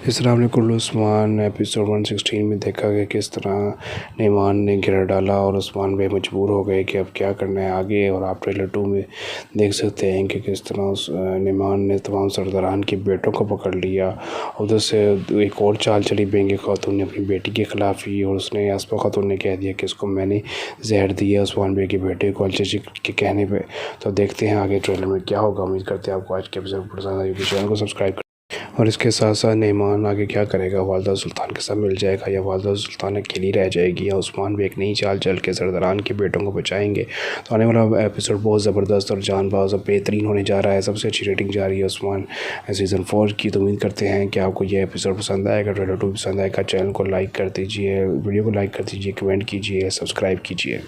इस राम ने कुल्लू उस्मान एपिसोड 116 में देखा गया किस तरह नेमान ने गिरा डाला और उस्मान भाई मजबूर हो गए कि अब क्या करना है आगे। और आप ट्रेलर 2 में देख सकते हैं कि किस तरह उस नेमान ने तमाम सरदारान के बेटों को पकड़ लिया। उधर से एक और चाल चली बेंगे खातून ने अपनी बेटी के ख़िलाफ़ ही, और उसने आसपा खातून ने कह दिया कि इसको मैंने जहर दिया उस्मान भाई के बेटे को अलचची के कहने पर। तो देखते हैं आगे ट्रेलर में क्या होगा। उम्मीद करते हैं आपको आज के एपिसोड पसंद आएगी। चैनल को सब्सक्राइब और इसके साथ साथ नेमान आगे क्या करेगा, वालदा सुल्तान के साथ मिल जाएगा या वालदा सुल्तान अकेली रह जाएगी, या उस्मान भी एक नई चाल चल के सरदारान के बेटों को बचाएंगे। तो आने वाला एपिसोड बहुत ज़बरदस्त और जानबाज और बेहतरीन होने जा रहा है। सबसे अच्छी रेटिंग जा रही है उस्मान सीज़न 4 की। तो उम्मीद करते हैं कि आपको यह एपिसोड पसंद आएगा, ट्रेलर 2 पसंद आएगा। चैनल को लाइक कर दीजिए, वीडियो को लाइक कर दीजिए, कमेंट कीजिए, सब्सक्राइब कीजिए।